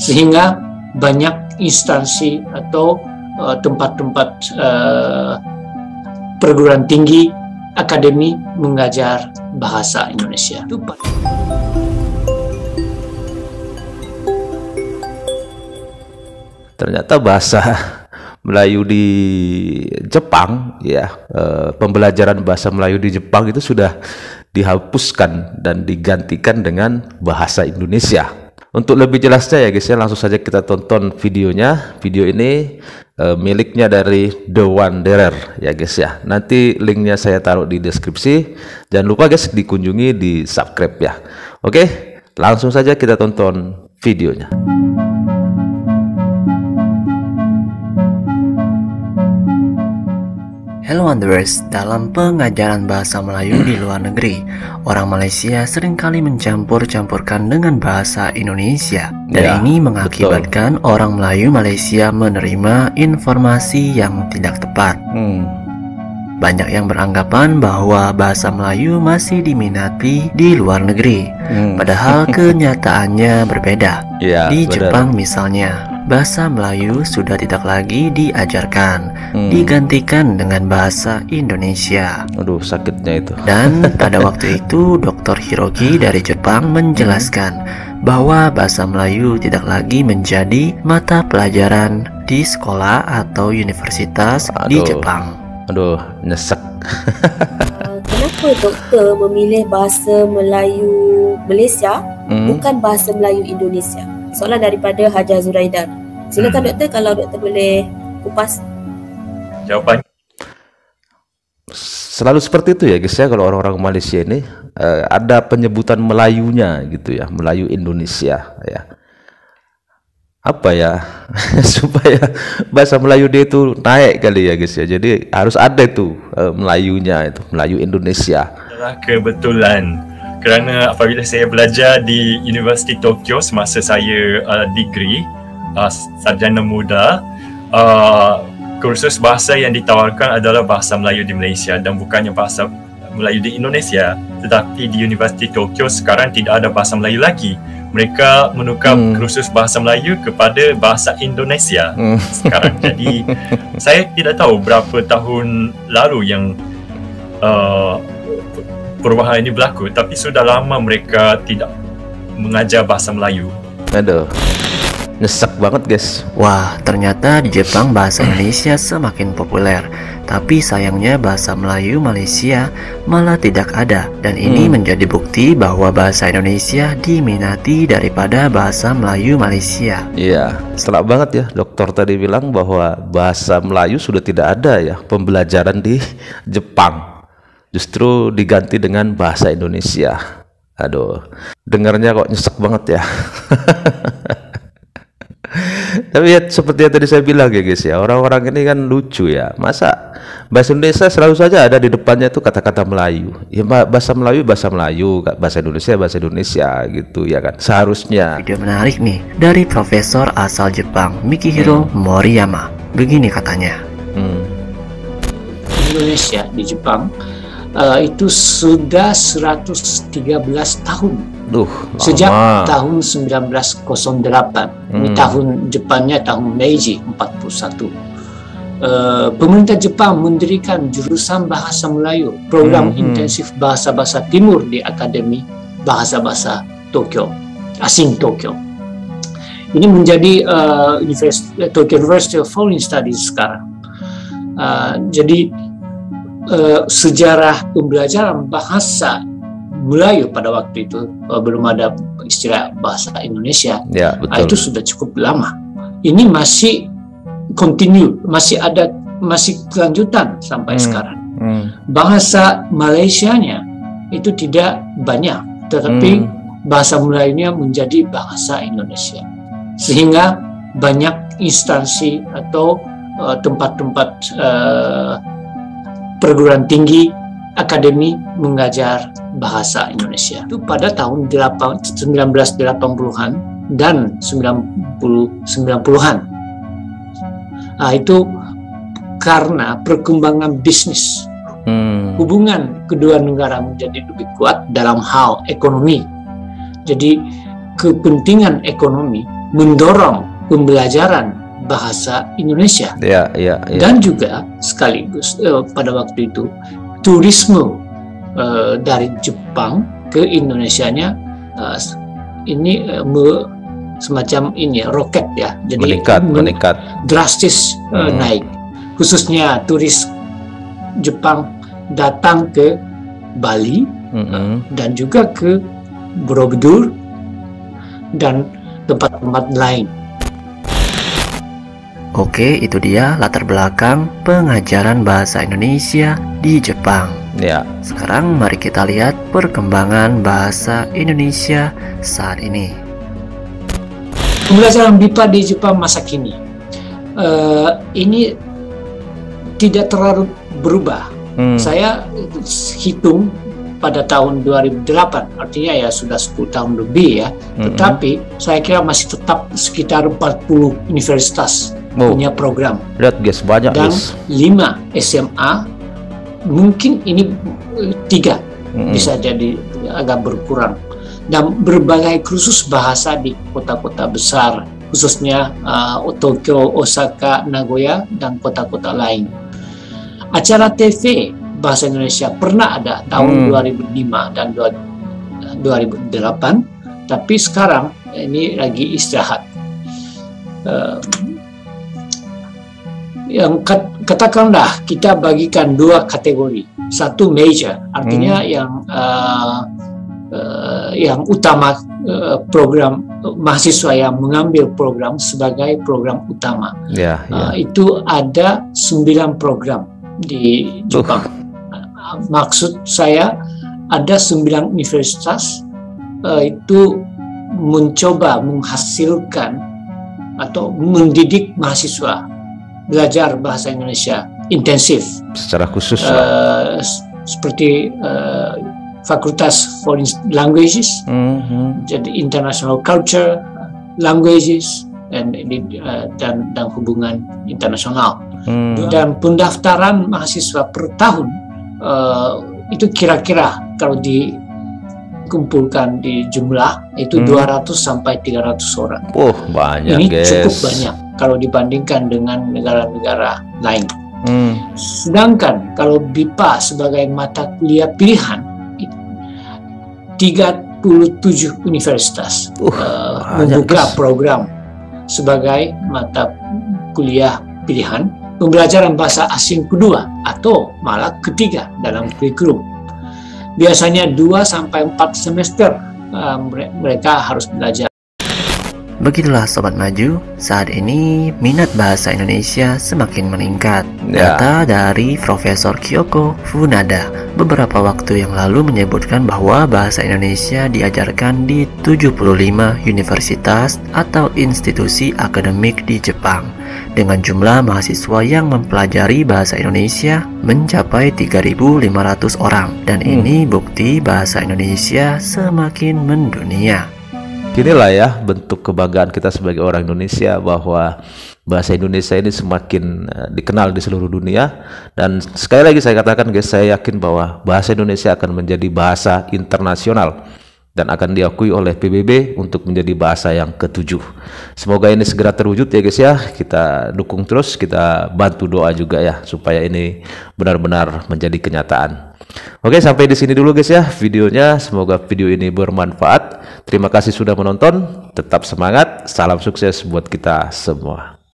sehingga banyak instansi atau tempat-tempat perguruan tinggi, akademi mengajar bahasa Indonesia. Ternyata bahasa Melayu di Jepang, ya, pembelajaran bahasa Melayu di Jepang itu sudah dihapuskan dan digantikan dengan bahasa Indonesia. Untuk lebih jelasnya ya guys ya, langsung saja kita tonton videonya. Video ini miliknya dari The Wanderer ya guys ya. Nanti linknya saya taruh di deskripsi. Jangan lupa guys dikunjungi, di subscribe ya. Oke, langsung saja kita tonton videonya. Hello Wanderers, dalam pengajaran bahasa Melayu di luar negeri, orang Malaysia seringkali mencampur-campurkan dengan bahasa Indonesia. Dan ini mengakibatkan orang Melayu Malaysia menerima informasi yang tidak tepat. Banyak yang beranggapan bahwa bahasa Melayu masih diminati di luar negeri, padahal kenyataannya berbeda. Di Jepang misalnya, bahasa Melayu sudah tidak lagi diajarkan, digantikan dengan bahasa Indonesia. Aduh, sakitnya itu. Dan pada waktu itu Dr. Hiroki dari Jepang menjelaskan bahwa bahasa Melayu tidak lagi menjadi mata pelajaran di sekolah atau universitas di Jepang. Aduh, nyesek. Kenapa doktor memilih bahasa Melayu Malaysia bukan bahasa Melayu Indonesia? Soalan daripada Hajar Zuraidan. Silakan doktor, kalau doktor boleh kupas jawapan. Selalu seperti itu ya guys ya, kalau orang-orang Malaysia ini ada penyebutan Melayunya gitu ya, Melayu Indonesia ya. Apa ya, supaya bahasa Melayu dia itu naik kali ya guys ya. Jadi harus ada itu Melayunya, itu Melayu Indonesia. Adalah kebetulan, kerana apabila saya belajar di Universiti Tokyo semasa saya degree sarjana muda, kursus bahasa yang ditawarkan adalah bahasa Melayu di Malaysia dan bukannya bahasa Melayu di Indonesia. Tetapi di Universiti Tokyo sekarang tidak ada bahasa Melayu lagi. Mereka menukar kursus bahasa Melayu kepada bahasa Indonesia sekarang. Jadi saya tidak tahu berapa tahun lalu yang perubahan ini berlaku, tapi sudah lama mereka tidak mengajar bahasa Melayu. Aduh, nyesek banget guys. Wah, ternyata di Jepang bahasa Indonesia semakin populer, tapi sayangnya bahasa Melayu Malaysia malah tidak ada. Dan ini menjadi bukti bahwa bahasa Indonesia diminati daripada bahasa Melayu Malaysia. Iya, setelah banget ya dokter tadi bilang bahwa bahasa Melayu sudah tidak ada ya pembelajaran di Jepang, justru diganti dengan bahasa Indonesia. Aduh, dengarnya kok nyesek banget ya. Tapi ya, seperti yang tadi saya bilang ya guys ya, orang-orang ini kan lucu ya. Masa bahasa Indonesia selalu saja ada di depannya tuh kata-kata Melayu. Ya bahasa Melayu, bahasa Indonesia gitu ya kan. Seharusnya. Video menarik nih dari profesor asal Jepang Mikihiro Moriyama. Begini katanya. Indonesia di Jepang itu sudah 113 tahun. Sejak tahun 1908. Ini tahun Jepangnya tahun Meiji 41. Pemerintah Jepang mendirikan jurusan bahasa Melayu, program intensif bahasa-bahasa timur di Akademi Bahasa-Bahasa Tokyo, asing Tokyo. Ini menjadi Tokyo University of Foreign Studies sekarang. Jadi sejarah pembelajaran bahasa Melayu pada waktu itu belum ada istilah bahasa Indonesia. Ya, betul. Itu sudah cukup lama. Ini masih continue, masih kelanjutan sampai sekarang. Bahasa Malaysianya itu tidak banyak, tetapi bahasa Melayunya menjadi bahasa Indonesia. Sehingga banyak instansi atau tempat-tempat perguruan tinggi, akademi mengajar bahasa Indonesia. Itu pada tahun 1980-an dan 90-an. Itu karena perkembangan bisnis. Hubungan kedua negara menjadi lebih kuat dalam hal ekonomi. Jadi kepentingan ekonomi mendorong pembelajaran bahasa Indonesia. Dan juga sekaligus pada waktu itu turisme dari Jepang ke Indonesianya ini semacam ini roket ya, jadi meningkat drastis naik, khususnya turis Jepang datang ke Bali dan juga ke Borobudur dan tempat-tempat lain. Oke, itu dia latar belakang pengajaran bahasa Indonesia di Jepang. Sekarang mari kita lihat perkembangan bahasa Indonesia saat ini. Pembelajaran BIPA di Jepang masa kini ini tidak terlalu berubah. Saya hitung pada tahun 2008, artinya ya sudah 10 tahun lebih ya. Tetapi saya kira masih tetap sekitar 40 universitas punya program. Lihat guys, banyak dan guys. 5 SMA, mungkin ini 3 bisa jadi agak berkurang. Dan berbagai kursus bahasa di kota-kota besar, khususnya Tokyo, Osaka, Nagoya, dan kota-kota lain. Acara TV bahasa Indonesia pernah ada tahun 2005 dan 2008, tapi sekarang ini lagi istirahat. Yang katakanlah kita bagikan 2 kategori. Satu major, artinya yang utama, program mahasiswa yang mengambil program sebagai program utama. Itu ada 9 program di Jepang. Maksud saya ada 9 universitas itu mencoba menghasilkan atau mendidik mahasiswa belajar bahasa Indonesia intensif secara khusus seperti Fakultas Foreign Languages, jadi International Culture, Languages, dan hubungan internasional. Dan pendaftaran mahasiswa per tahun itu kira-kira kalau dikumpulkan di jumlah itu 200 sampai 300 orang. Banyak. Ini cukup banyak kalau dibandingkan dengan negara-negara lain. Sedangkan kalau BIPA sebagai mata kuliah pilihan, 37 universitas membuka program sebagai mata kuliah pilihan pembelajaran bahasa asing kedua atau malah ketiga dalam kurikulum. Biasanya 2 sampai 4 semester mereka harus belajar. Begitulah Sobat Maju, saat ini minat bahasa Indonesia semakin meningkat. Data dari Profesor Kyoko Funada beberapa waktu yang lalu menyebutkan bahwa bahasa Indonesia diajarkan di 75 universitas atau institusi akademik di Jepang, dengan jumlah mahasiswa yang mempelajari bahasa Indonesia mencapai 3.500 orang. Dan ini bukti bahasa Indonesia semakin mendunia. Inilah ya bentuk kebanggaan kita sebagai orang Indonesia, bahwa bahasa Indonesia ini semakin dikenal di seluruh dunia. Dan sekali lagi saya katakan guys, saya yakin bahwa bahasa Indonesia akan menjadi bahasa internasional dan akan diakui oleh PBB untuk menjadi bahasa yang ke-7. Semoga ini segera terwujud ya guys ya. Kita dukung terus, kita bantu doa juga ya supaya ini benar-benar menjadi kenyataan. Oke, sampai di sini dulu guys ya videonya. Semoga video ini bermanfaat. Terima kasih sudah menonton. Tetap semangat. Salam sukses buat kita semua.